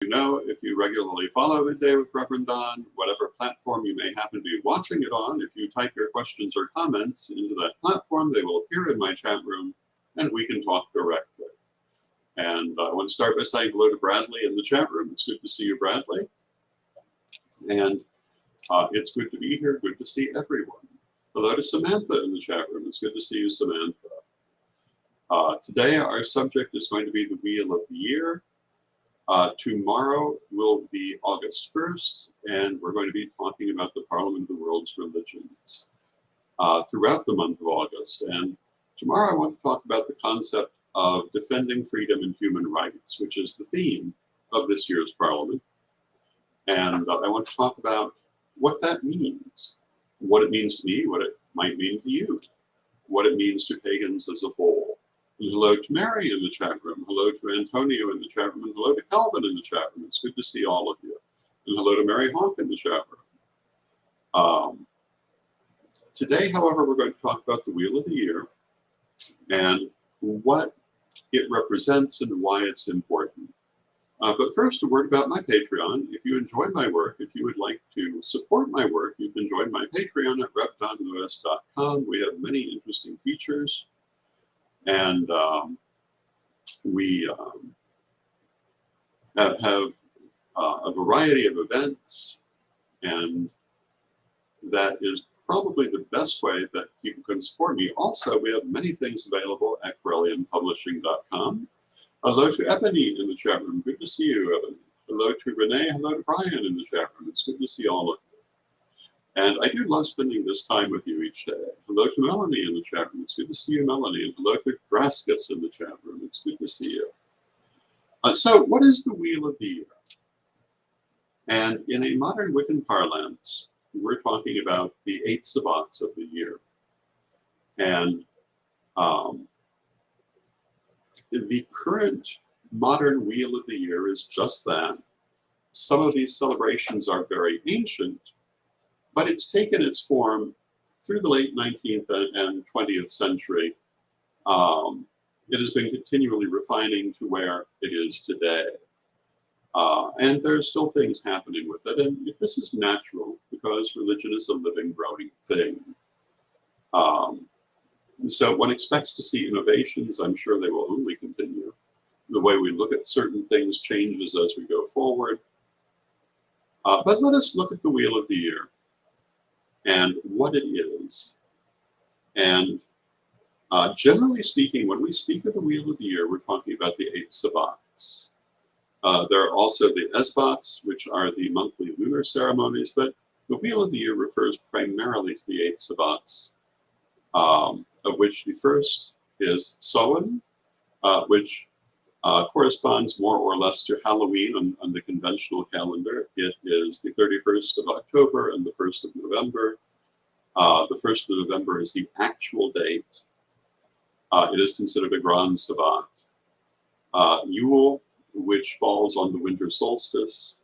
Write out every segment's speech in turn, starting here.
You know, if you regularly follow Midday with Rev Don, whatever platform you may happen to be watching it on, if you type your questions or comments into that platform, they will appear in my chat room and we can talk directly. And I want to start by saying hello to Bradley in the chat room. It's good to see you, Bradley. And it's good to be here. Good to see everyone. Hello to Samantha in the chat room. It's good to see you, Samantha. Today, our subject is going to be the Wheel of the Year. Tomorrow will be August 1st, and we're going to be talking about the Parliament of the World's Religions throughout the month of August. And tomorrow I want to talk about the concept of defending freedom and human rights, which is the theme of this year's Parliament. And I want to talk about what that means, what it means to me, what it might mean to you, what it means to pagans as a whole. And hello to Mary in the chat room, hello to Antonio in the chat room, and hello to Calvin in the chat room. It's good to see all of you. And hello to Mary Hawk in the chat room. Today, however, we're going to talk about the Wheel of the Year and what it represents and why it's important. But first, a word about my Patreon. If you enjoy my work, if you would like to support my work, you can join my Patreon at revdonlewis.com. We have many interesting features. And we have a variety of events, and that is probably the best way that people can support me. Also, we have many things available at CorellianPublishing.com. Hello to Ebony in the chat room. Good to see you, Ebony. Hello to Renee. Hello to Brian in the chat room. It's good to see all of you. And I do love spending this time with you each day. Hello to Melanie in the chat room. It's good to see you, Melanie. And hello to Graskus in the chat room. It's good to see you. So what is the Wheel of the Year? And in a modern Wiccan parlance, we're talking about the 8 Sabbats of the year. And the current modern Wheel of the Year is just that. Some of these celebrations are very ancient, but it's taken its form through the late 19th and 20th century. It has been continually refining to where it is today. And there's still things happening with it. And this is natural because religion is a living, growing thing. So one expects to see innovations. I'm sure they will only continue. The way we look at certain things changes as we go forward. But let us look at the Wheel of the Year and what it is. And generally speaking, when we speak of the Wheel of the Year, we're talking about the 8 Sabbats. There are also the Esbats, which are the monthly lunar ceremonies, but the Wheel of the Year refers primarily to the 8 Sabbats, of which the first is Samhain, which corresponds more or less to Halloween on the conventional calendar. It is the 31st of October and the 1st of November. The 1st of November is the actual date. It is considered a Grand Sabbat. Yule, which falls on the winter solstice.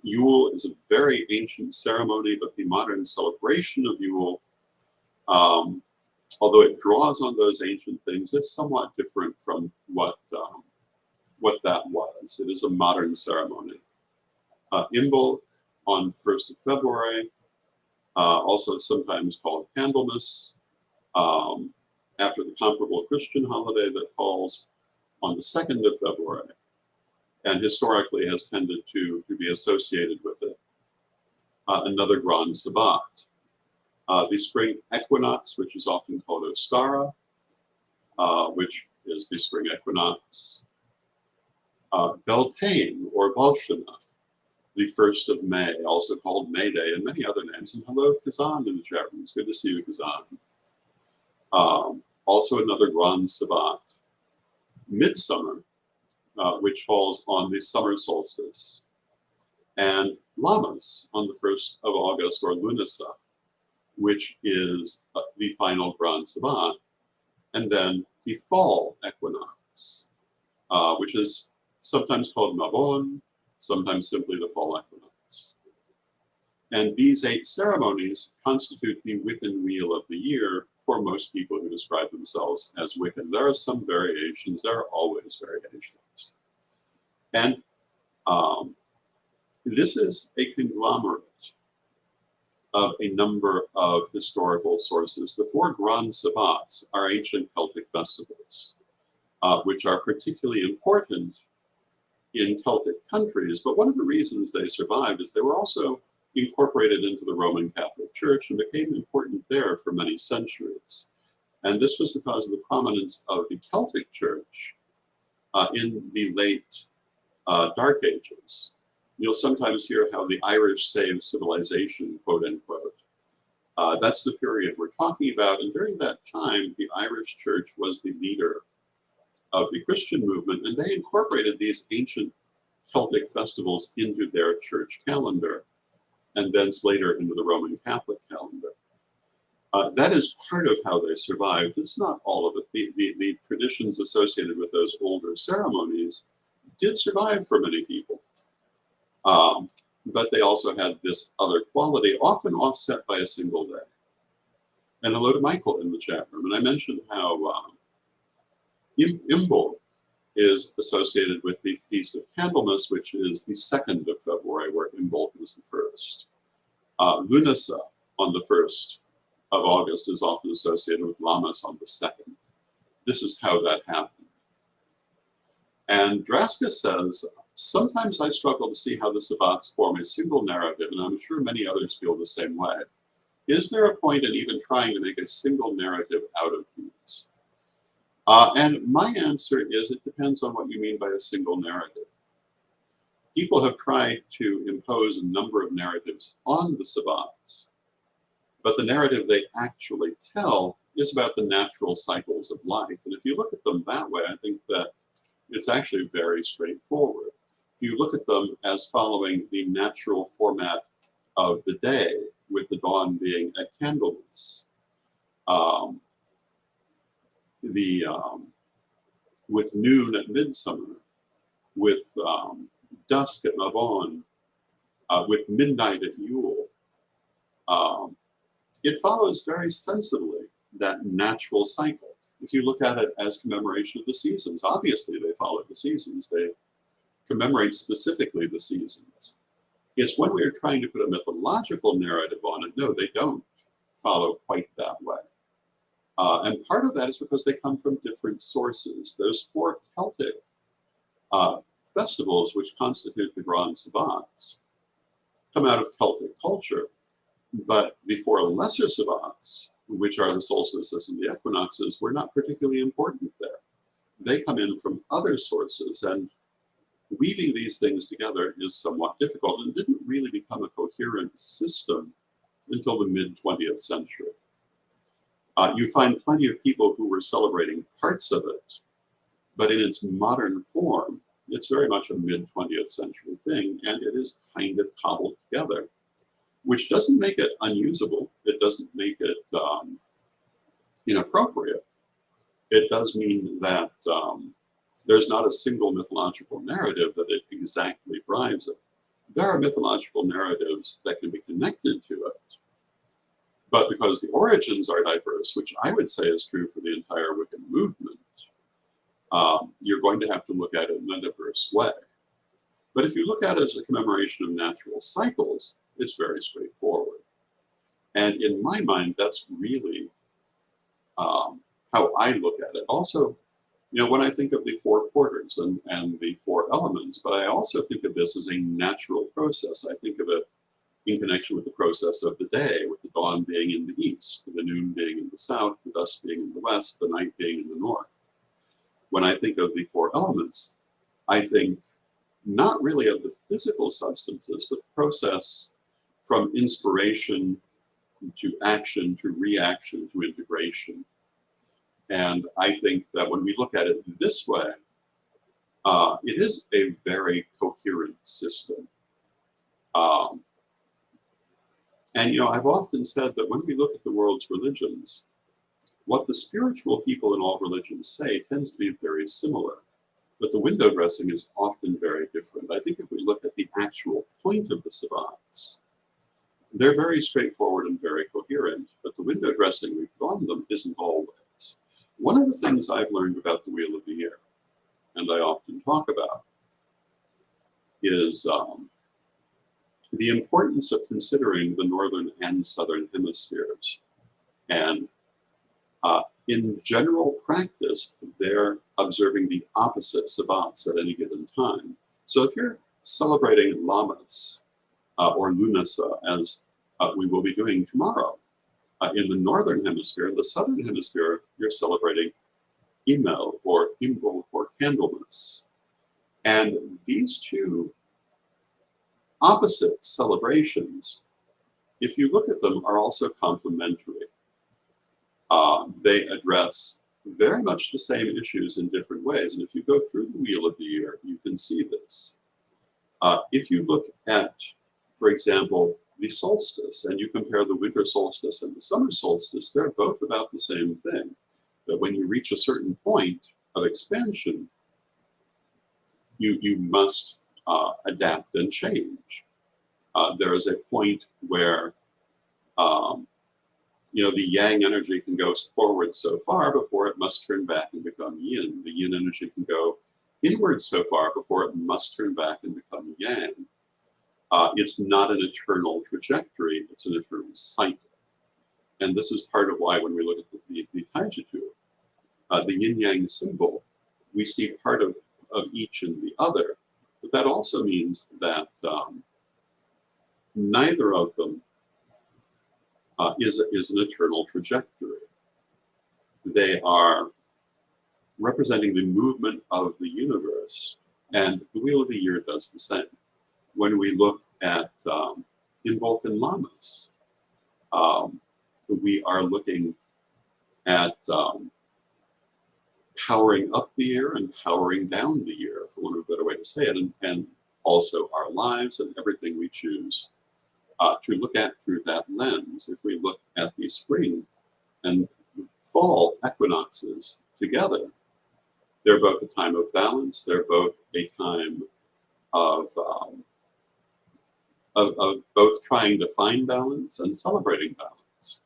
Yule is a very ancient ceremony, but the modern celebration of Yule, although it draws on those ancient things, is somewhat different from what that was. It is a modern ceremony. Imbolc on 1st of February, also sometimes called Candlemas, after the comparable Christian holiday that falls on the 2nd of February, and historically has tended to be associated with it. Another Grand Sabbat. The spring equinox, which is often called Ostara, which is the spring equinox. Beltane, or Balshana, the 1st of May, also called May Day, and many other names. And hello, Kazan in the chat room. It's good to see you, Kazan. Also another Grand Sabbat. Midsummer, which falls on the summer solstice. And Lammas on the 1st of August, or Lunasa, which is the final Grand Sabbat. And then the fall equinox, which is sometimes called Mabon, sometimes simply the fall equinox. And these 8 ceremonies constitute the Wiccan Wheel of the Year for most people who describe themselves as Wiccan. There are some variations, there are always variations. And Um, this is a conglomerate of a number of historical sources. The four Grand Sabbats are ancient Celtic festivals, which are particularly important in Celtic countries. But one of the reasons they survived is they were also incorporated into the Roman Catholic Church and became important there for many centuries. And this was because of the prominence of the Celtic Church in the late Dark Ages. You'll sometimes hear how the Irish saved civilization, quote unquote. That's the period we're talking about. And during that time, the Irish Church was the leader of the Christian movement, and they incorporated these ancient Celtic festivals into their church calendar, and thence later into the Roman Catholic calendar. That is part of how they survived. It's not all of it. The traditions associated with those older ceremonies did survive for many people. But they also had this other quality, often offset by a single day. And hello to Michael in the chat room. And I mentioned how Imbolc is associated with the Feast of Candlemas, which is the 2nd of February, where Imbolc is the 1st. Lunasa on the 1st of August is often associated with Lammas on the 2nd. This is how that happened. And Draskus says, sometimes I struggle to see how the Sabbats form a single narrative, and I'm sure many others feel the same way. Is there a point in even trying to make a single narrative out of these? And my answer is it depends on what you mean by a single narrative. People have tried to impose a number of narratives on the Sabbats, but the narrative they actually tell is about the natural cycles of life. And if you look at them that way, I think that it's actually very straightforward. If you look at them as following the natural format of the day, with the dawn being at Candlemas, with noon at midsummer, with dusk at Mabon, with midnight at Yule, it follows very sensibly that natural cycle. If you look at it as commemoration of the seasons, obviously they follow the seasons. They commemorate specifically the seasons. It's when we are trying to put a mythological narrative on it, no, they don't follow quite that way. And part of that is because they come from different sources. Those four Celtic festivals, which constitute the Grand Sabbats, come out of Celtic culture. But the four lesser Sabbats, which are the solstices and the equinoxes, were not particularly important there. They come in from other sources, and weaving these things together is somewhat difficult and didn't really become a coherent system until the mid-20th century. You find plenty of people who were celebrating parts of it, but in its modern form, it's very much a mid-20th century thing, and it is kind of cobbled together, which doesn't make it unusable. It doesn't make it inappropriate. It does mean that there's not a single mythological narrative that it exactly drives it. There are mythological narratives that can be connected to it, but because the origins are diverse, which I would say is true for the entire Wiccan movement, you're going to have to look at it in a diverse way. But if you look at it as a commemoration of natural cycles, it's very straightforward. And in my mind, that's really how I look at it. Also, when I think of the four quarters and the four elements, but I also think of this as a natural process. I think of it in connection with the process of the day, with the dawn being in the east, the noon being in the south, the dusk being in the west, the night being in the north. When I think of the four elements, I think not really of the physical substances, but the process from inspiration to action to reaction to integration. And I think that when we look at it this way, it is a very coherent system. And I've often said that when we look at the world's religions, what the spiritual people in all religions say tends to be very similar, but the window dressing is often very different. I think if we look at the actual point of the Sabbats, they're very straightforward and very coherent, but the window dressing we put on them isn't always. One of the things I've learned about the Wheel of the Year, and I often talk about, is the importance of considering the northern and southern hemispheres. And in general practice, they're observing the opposite sabbats at any given time. So if you're celebrating Lammas or Lunasa, as we will be doing tomorrow, in the northern hemisphere, in the southern hemisphere, you're celebrating Imel or Imbolc or Candlemas. And these two opposite celebrations, if you look at them, are also complementary. They address very much the same issues in different ways. And if you go through the Wheel of the Year, you can see this. If you look at, for example, the solstice, and you compare the winter solstice and the summer solstice, they're both about the same thing. That when you reach a certain point of expansion, you must adapt and change. There is a point where the yang energy can go forward so far before it must turn back and become yin. The yin energy can go inward so far before it must turn back and become yang. It's not an eternal trajectory, it's an eternal cycle. And this is part of why when we look at the Taijitu, the yin-yang symbol, we see part of each and the other. But that also means that neither of them is an eternal trajectory. They are representing the movement of the universe, and the Wheel of the Year does the same. When we look at Imbolc and Lammas, we are looking at powering up the year and powering down the year, for want of a better way to say it, and also our lives and everything we choose to look at through that lens. If we look at the spring and fall equinoxes together, they're both a time of balance. They're both a time of both trying to find balance and celebrating balance.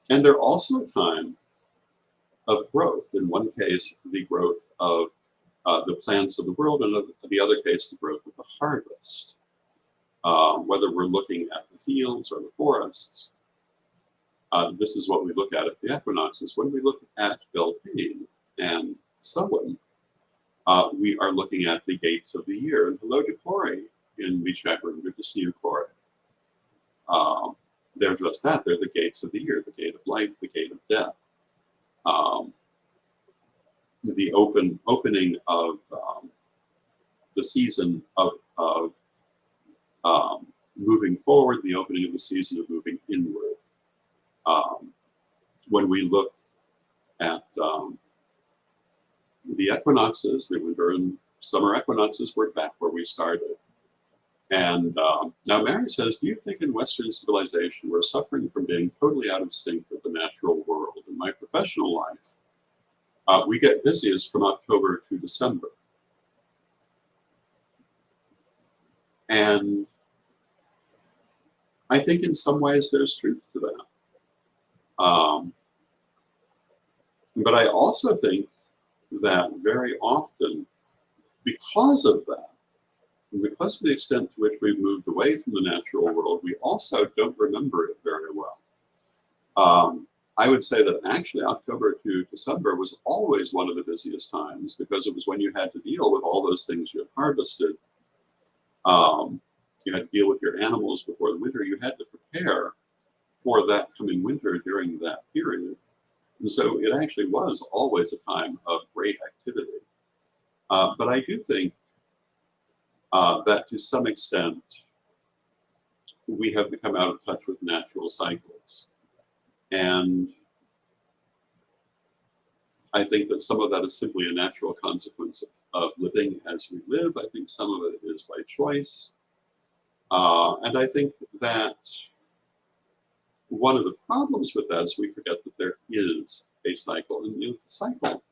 And they're also a time of growth. In one case, the growth of the plants of the world, and in the other case, the growth of the harvest. Whether we're looking at the fields or the forests, this is what we look at the equinoxes. When we look at Beltane and Samhain, we are looking at the gates of the year. And hello to Corey in the chat room. Good to see you, Corey. They're just that. They're the gates of the year, the gate of life, the gate of death. The opening of the season of moving forward, the opening of the season of moving inward. When we look at the equinoxes, the winter and summer equinoxes, we're back where we started. And now Mary says, do you think in Western civilization we're suffering from being totally out of sync with the natural world? In my professional life, we get busiest from October to December. And I think in some ways there's truth to that. But I also think that very often, because of that, and because of the extent to which we've moved away from the natural world, we also don't remember it very well. I would say that actually October to December was always one of the busiest times because it was when you had to deal with all those things you had harvested. You had to deal with your animals before the winter. You had to prepare for that coming winter during that period. And so it actually was always a time of great activity. But I do think that to some extent, we have become out of touch with natural cycles. And I think that some of that is simply a natural consequence of living as we live. I think some of it is by choice. And I think that one of the problems with that is we forget that there is a cycle. And the cycle,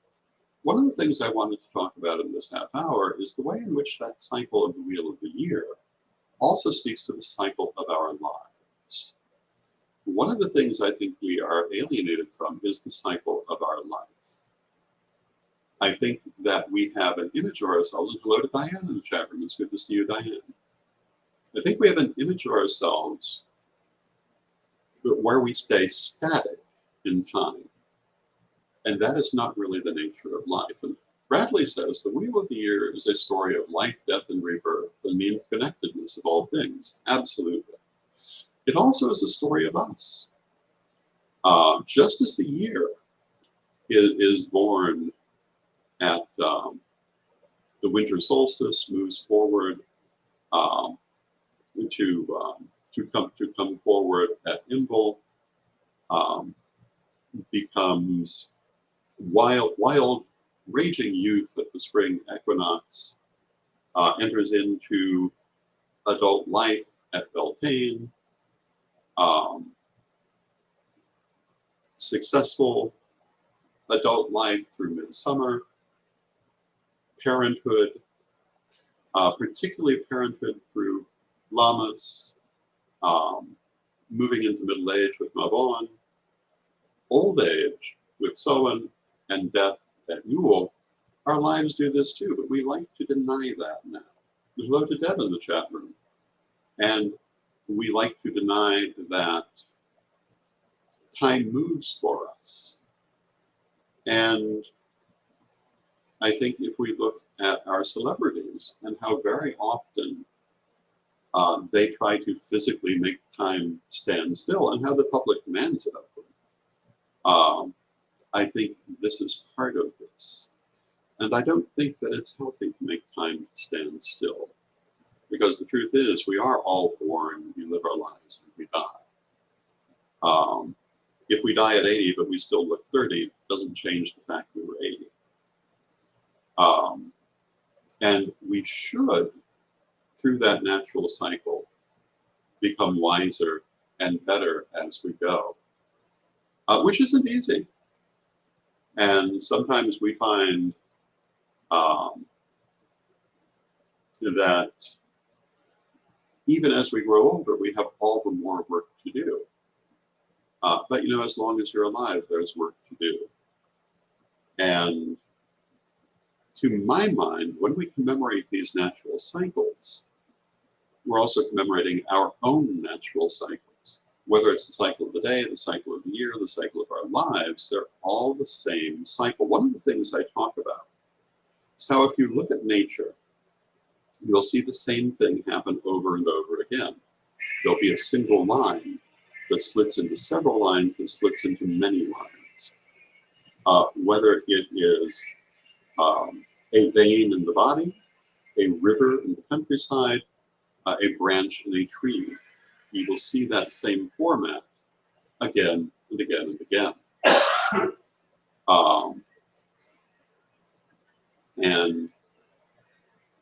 one of the things I wanted to talk about in this half hour is the way in which that cycle of the Wheel of the Year also speaks to the cycle of our lives. One of the things I think we are alienated from is the cycle of our life. I think that we have an image of ourselves, and hello to Diane in the chat room. It's good to see you, Diane. I think we have an image of ourselves where we stay static in time. And that is not really the nature of life. And Bradley says the Wheel of the Year is a story of life, death, and rebirth, and the interconnectedness of all things. Absolutely. It also is a story of us. Just as the year is born at the winter solstice, moves forward to come forward at Imbolc, becomes wild, raging youth at the spring equinox, enters into adult life at Beltane, successful adult life through midsummer, parenthood, particularly parenthood through Lammas, moving into middle age with Mabon, old age with Sowen, and death at Yule. Our lives do this too, but we like to deny that now. Hello to Deb in the chat room. And we like to deny that time moves for us. And I think if we look at our celebrities and how very often they try to physically make time stand still and how the public demands it of them, I think this is part of this. And I don't think that it's healthy to make time stand still. Because the truth is, we are all born, we live our lives, and we die. If we die at 80, but we still look 30, it doesn't change the fact we were 80. And we should, through that natural cycle, become wiser and better as we go, which isn't easy. And sometimes we find that even as we grow older, we have all the more work to do. But you know, as long as you're alive, there's work to do. And to my mind, when we commemorate these natural cycles, we're also commemorating our own natural cycles. Whether it's the cycle of the day, the cycle of the year, the cycle of our lives, they're all the same cycle. One of the things I talk about is how if you look at nature, you'll see the same thing happen over and over again. There'll be a single line that splits into several lines that splits into many lines. Whether it is a vein in the body, a river in the countryside, a branch in a tree, you will see that same format again and again and again. And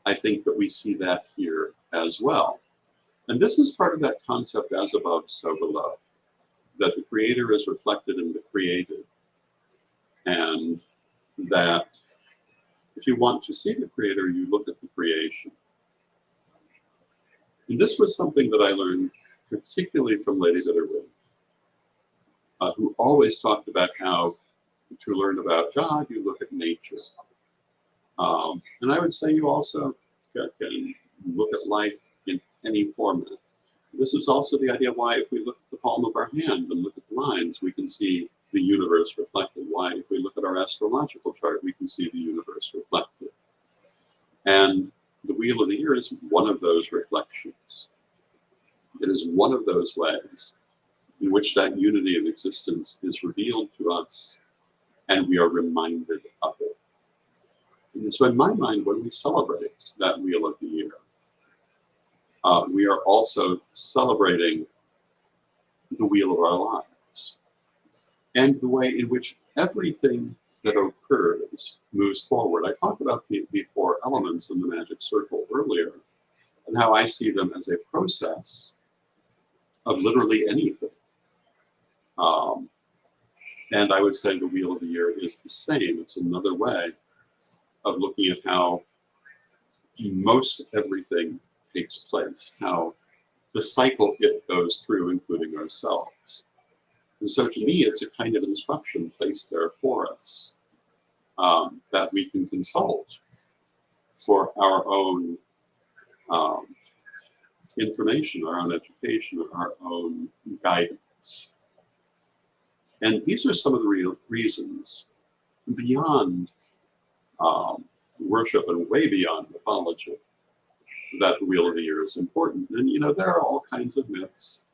I think that we see that here as well. And this is part of that concept as above, so below, that the creator is reflected in the created. And that if you want to see the creator, you look at the creation. And this was something that I learned particularly from Lady Bitterwood, who always talked about how to learn about God, you look at nature. And I would say you also can look at life in any format. This is also the idea why if we look at the palm of our hand and look at the lines, we can see the universe reflected. Why if we look at our astrological chart, we can see the universe reflected. And the Wheel of the Year is one of those reflections. It is one of those ways in which that unity of existence is revealed to us and we are reminded of it. And so in my mind, when we celebrate that Wheel of the Year, we are also celebrating the wheel of our lives and the way in which everything that occurs moves forward. I talked about the 4 elements in the magic circle earlier and how I see them as a process of literally anything. And I would say the Wheel of the Year is the same. It's another way of looking at how most everything takes place, how the cycle it goes through, including ourselves. And so to me, it's a kind of instruction placed there for us. that we can consult for our own information, our own education, our own guidance. And these are some of the real reasons beyond worship and way beyond mythology that the Wheel of the Year is important. And, you know, there are all kinds of myths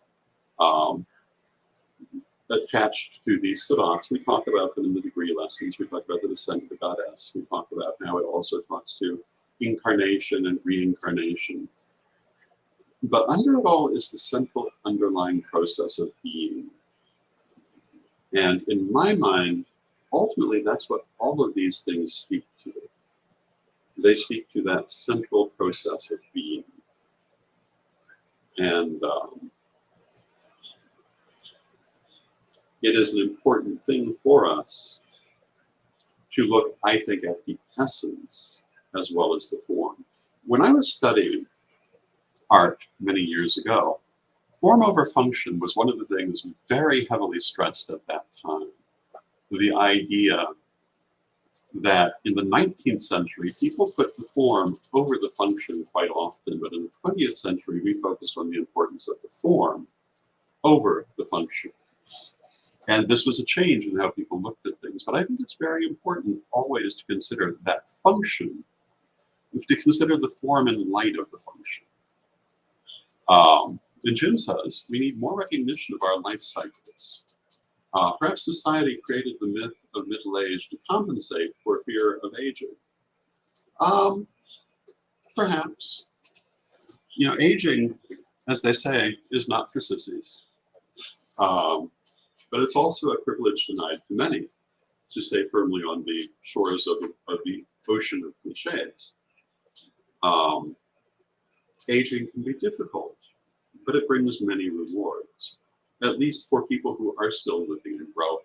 attached to these savants. We talk about them in the degree lessons. We talk about the descent of the goddess. We talk about how it also talks to incarnation and reincarnation. But under it all is the central underlying process of being. And in my mind, ultimately, that's what all of these things speak to. They speak to that central process of being. And it is an important thing for us to look, I think, at the essence as well as the form. When I was studying art many years ago, form over function was one of the things very heavily stressed at that time. The idea that in the 19th century, people put the form over the function quite often, but in the 20th century, we focused on the importance of the form over the function. And this was a change in how people looked at things. But I think it's very important always to consider that function, to consider the form in light of the function. And Jim says we need more recognition of our life cycles. Perhaps society created the myth of middle age to compensate for fear of aging. Perhaps. You know, aging, as they say, is not for sissies. But it's also a privilege denied to many to stay firmly on the shores of the ocean of cliches. Aging can be difficult, but it brings many rewards, at least for people who are still living and growing.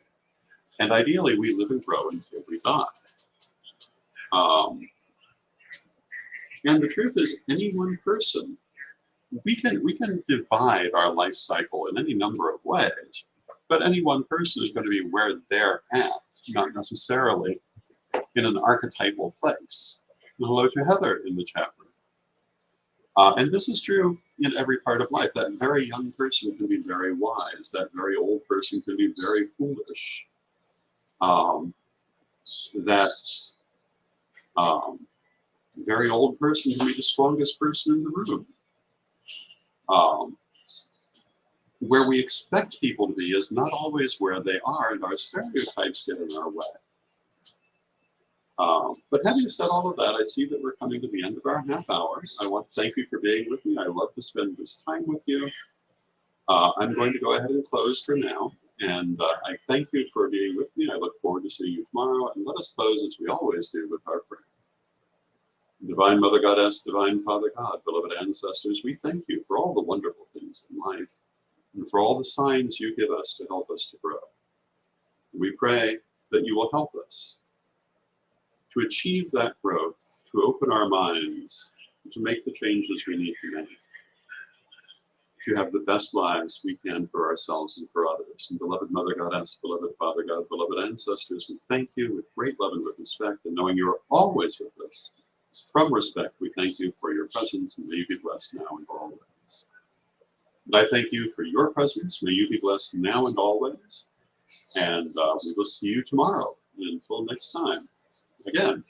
And ideally, we live and grow until we die. And the truth is, any one person, we can divide our life cycle in any number of ways, but any one person is going to be where they're at, not necessarily in an archetypal place. And hello to Heather in the chat room. And this is true in every part of life. That very young person can be very wise. That very old person can be very foolish. That very old person can be the strongest person in the room. Where we expect people to be is not always where they are, and our stereotypes get in our way. But having said all of that, I see that we're coming to the end of our half hour. I want to thank you for being with me. I love to spend this time with you. I'm going to go ahead and close for now. And I thank you for being with me. I look forward to seeing you tomorrow. And let us close, as we always do, with our prayer. Divine Mother Goddess, Divine Father God, beloved ancestors, we thank you for all the wonderful things in life and for all the signs you give us to help us to grow. We pray that you will help us to achieve that growth, to open our minds, to make the changes we need to make, to have the best lives we can for ourselves and for others. And beloved Mother Goddess, beloved Father God, beloved ancestors, we thank you with great love and with respect, and knowing you are always with us. From respect, we thank you for your presence, and may you be blessed now and always. And I thank you for your presence. May you be blessed now and always. And we will see you tomorrow. And until next time, again,